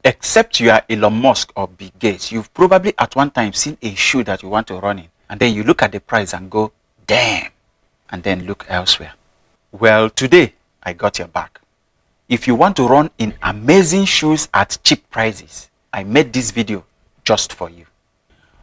Except you are Elon Musk or Bill Gates, you've probably at one time seen a shoe that you want to run in, and then you look at the price and go, damn, and then look elsewhere. Well, today, I got your back. If you want to run in amazing shoes at cheap prices, I made this video just for you.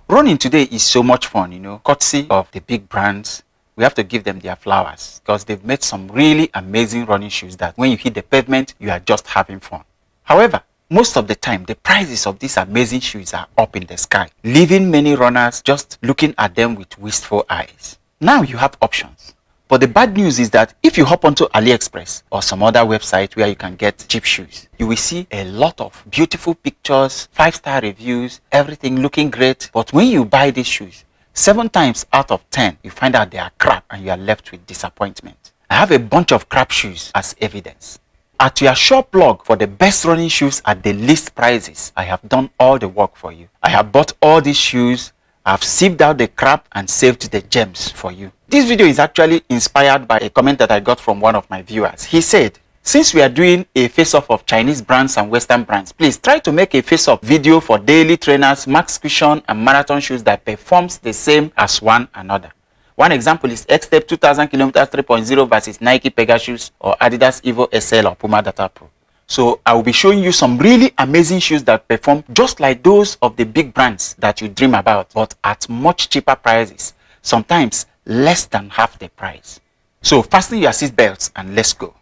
Running today is so much fun, you know, courtesy of the big brands. We have to give them their flowers because they've made some really amazing running shoes that when you hit the pavement, you are just having fun. However, most of the time, the prices of these amazing shoes are up in the sky, leaving many runners just looking at them with wistful eyes. Now you have options. But the bad news is that if you hop onto AliExpress or some other website where you can get cheap shoes, you will see a lot of beautiful pictures, 5-star reviews, everything looking great. But when you buy these shoes, 7 times out of 10, you find out they are crap and you are left with disappointment. I have a bunch of crap shoes as evidence. At your shop blog for the best running shoes at the least prices, I have done all the work for you. I have bought all these shoes, I have sieved out the crap and saved the gems for you. This video is actually inspired by a comment that I got from one of my viewers. He said, since we are doing a face-off of Chinese brands and Western brands, please try to make a face-off video for daily trainers, max cushion and marathon shoes that performs the same as one another. One example is Xtep 2000 km 3.0 versus Nike Pegasus or Adidas Evo SL or Puma Data Pro. So I will be showing you some really amazing shoes that perform just like those of the big brands that you dream about, but at much cheaper prices, sometimes less than half the price. So fasten your seat belts and let's go.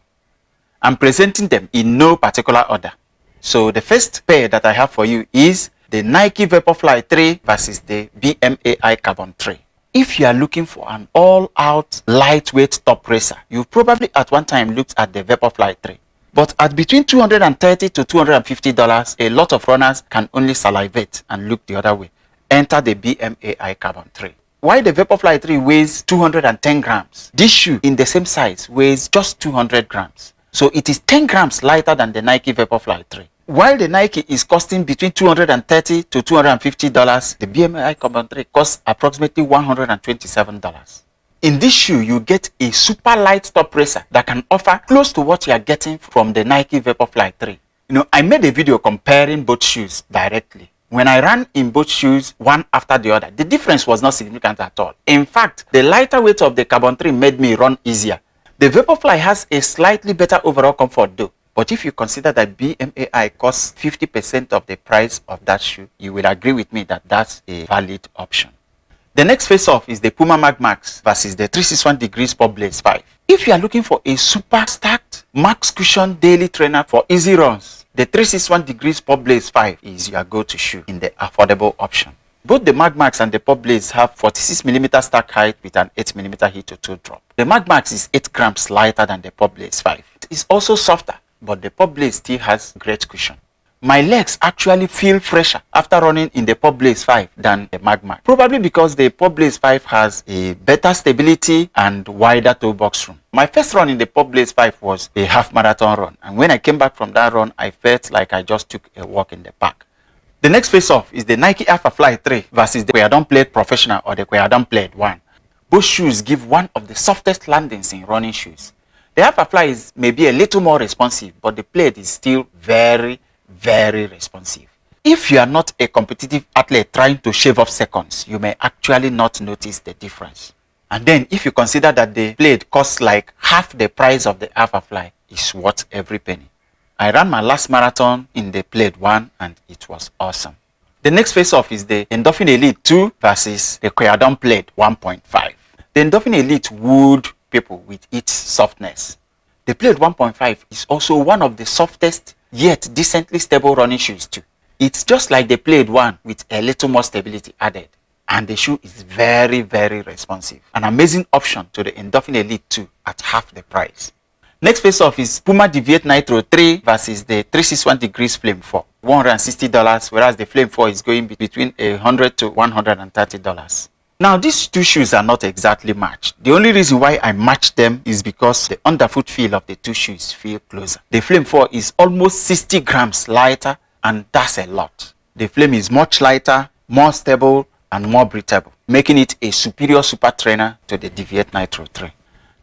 I'm presenting them in no particular order. So the first pair that I have for you is the Nike Vaporfly 3 versus the BMAI Carbon 3. If you are looking for an all-out lightweight top racer, you've probably at one time looked at the Vaporfly 3. But at between $230 to $250, a lot of runners can only salivate and look the other way. Enter the BMAI Carbon 3. While the Vaporfly 3 weighs 210 grams, this shoe in the same size weighs just 200 grams. So it is 10 grams lighter than the Nike Vaporfly 3. While the Nike is costing between $230 to $250, the BMAI Carbon 3 costs approximately $127. In this shoe, you get a super light top racer that can offer close to what you are getting from the Nike Vaporfly 3. You know, I made a video comparing both shoes directly. When I ran in both shoes one after the other, the difference was not significant at all. In fact, the lighter weight of the Carbon 3 made me run easier. The Vaporfly has a slightly better overall comfort though. But if you consider that BMAI costs 50% of the price of that shoe, you will agree with me that that's a valid option. The next face-off is the Puma Magmax versus the 361 degrees Popblaze 5. If you are looking for a super stacked max cushion daily trainer for easy runs, the 361 degrees Popblaze 5 is your go-to shoe in the affordable option. Both the Magmax and the Popblaze have 46mm stack height with an 8mm heel-to-toe drop. The Magmax is 8 grams lighter than the Popblaze 5. It is also softer, but the Popblaze still has great cushion. My legs actually feel fresher after running in the Popblaze 5 than the Magmax. Probably because the Popblaze 5 has a better stability and wider toe box room. My first run in the Popblaze 5 was a half marathon run. And when I came back from that run, I felt like I just took a walk in the park. The next face-off is the Nike Alphafly 3 versus the Qiaodan Plaid Professional or the Qiaodan Plaid 1. Both shoes give one of the softest landings in running shoes. The Alphafly is maybe a little more responsive, but the Plaid is still very responsive. If you are not a competitive athlete trying to shave off seconds, you may actually not notice the difference. And then if you consider that the Plaid costs like half the price of the Alphafly, it's worth every penny. I ran my last marathon in the Plaid 1 and it was awesome. The next face-off is the Endorphin Elite 2 versus the Qiaodan Plaid 1.5. The Endorphin Elite wooed people with its softness. The Plaid 1.5 is also one of the softest yet decently stable running shoes too. It's just like the Plaid 1 with a little more stability added. And the shoe is very responsive. An amazing option to the Endorphin Elite 2 at half the price. Next face-off is Puma Deviate Nitro 3 versus the 361 degrees Flame 4. $160, whereas the Flame 4 is going between $100 to $130. Now, these two shoes are not exactly matched. The only reason why I matched them is because the underfoot feel of the two shoes feel closer. The Flame 4 is almost 60 grams lighter, and that's a lot. The Flame is much lighter, more stable, and more breathable, making it a superior super trainer to the Deviate Nitro 3.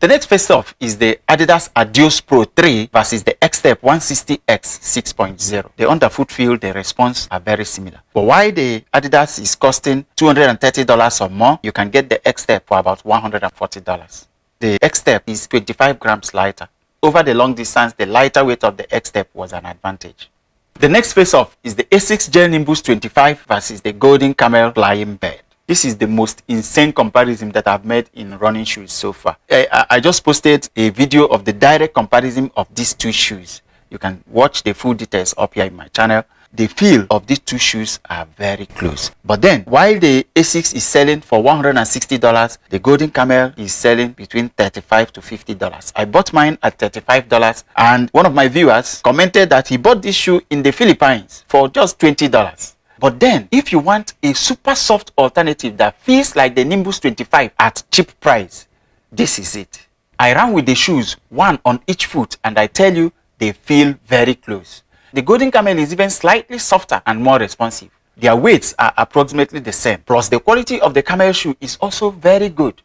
The next face-off is the Adidas Adios Pro 3 versus the Xtep 160X 6.0. The underfoot feel, the response are very similar. But why the Adidas is costing $230 or more, you can get the Xtep for about $140. The Xtep is 25 grams lighter. Over the long distance, the lighter weight of the Xtep was an advantage. The next face-off is the A6 Gel Nimbus 25 versus the Golden Camel Flying Bird. This is the most insane comparison that I've made in running shoes so far. I just posted a video of the direct comparison of these two shoes. You can watch the full details up here in my channel. The feel of these two shoes are very close. But then, while the A6 is selling for $160, the Golden Camel is selling between $35 to $50. I bought mine at $35, and one of my viewers commented that he bought this shoe in the Philippines for just $20. But then, if you want a super soft alternative that feels like the Nimbus 25 at cheap price, this is it. I ran with the shoes, one on each foot, and I tell you, they feel very close. The Golden Camel is even slightly softer and more responsive. Their weights are approximately the same. Plus, the quality of the Camel shoe is also very good.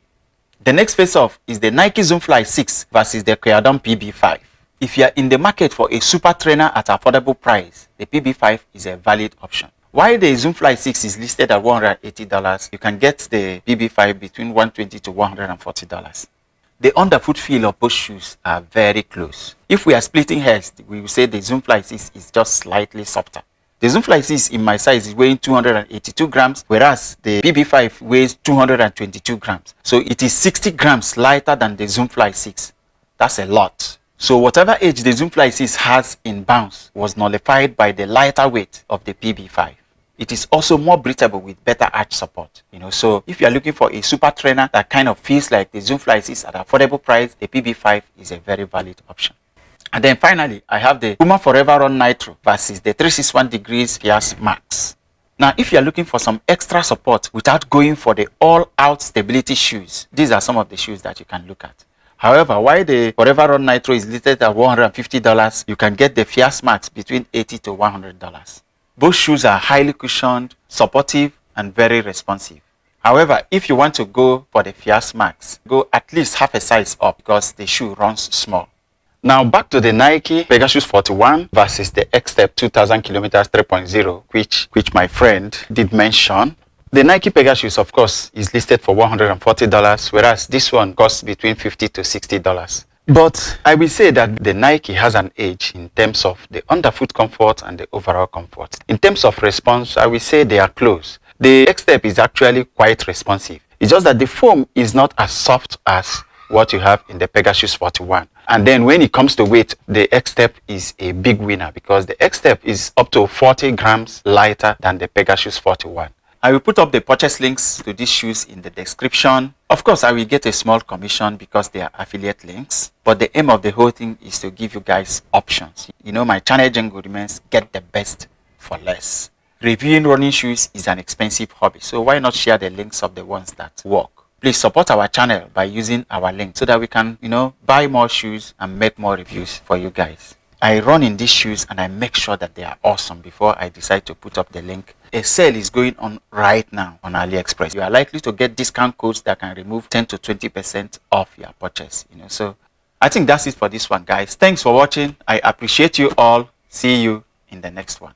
The next face-off is the Nike Zoomfly 6 versus the Qiaodan PB5. If you are in the market for a super trainer at affordable price, the PB5 is a valid option. While the Zoomfly 6 is listed at $180, you can get the PB5 between $120 to $140. The underfoot feel of both shoes are very close. If we are splitting hairs, we will say the Zoomfly 6 is just slightly softer. The Zoomfly 6 in my size is weighing 282 grams, whereas the PB5 weighs 222 grams. So it is 60 grams lighter than the Zoomfly 6. That's a lot. So whatever edge the Zoomfly 6 has in bounce was nullified by the lighter weight of the PB5. It is also more breathable with better arch support. So if you are looking for a super trainer that kind of feels like the Zoomfly 6 at an affordable price, the PB5 is a very valid option. And then finally, I have the Puma Foreverrun Nitro versus the 361 degrees Fierce Max. Now, if you are looking for some extra support without going for the all-out stability shoes, these are some of the shoes that you can look at. However, while the Foreverrun Nitro is listed at $150, you can get the Fierce Max between $80 to $100. Both shoes are highly cushioned, supportive, and very responsive. However, if you want to go for the Fierce Max, go at least half a size up because the shoe runs small. Now back to the Nike Pegasus 41 versus the Xtep 2000 kilometers 3.0, which my friend did mention. The Nike Pegasus, of course, is listed for $140, whereas this one costs between $50 to $60. But I will say that the Nike has an edge in terms of the underfoot comfort and the overall comfort. In terms of response, I will say they are close. The Xtep is actually quite responsive. It's just that the foam is not as soft as what you have in the Pegasus 41. And then when it comes to weight, the Xtep is a big winner because the Xtep is up to 40 grams lighter than the Pegasus 41. I will put up the purchase links to these shoes in the description. Of course, I will get a small commission because they are affiliate links. But the aim of the whole thing is to give you guys options. My channel jingle remains get the best for less. Reviewing running shoes is an expensive hobby. So why not share the links of the ones that work? Please support our channel by using our link so that we can, buy more shoes and make more reviews for you guys. I run in these shoes and I make sure that they are awesome before I decide to put up the link. A sale is going on right now on AliExpress. You are likely to get discount codes that can remove 10 to 20% off your purchase. So I think that's it for this one, guys. Thanks for watching. I appreciate you all. See you in the next one.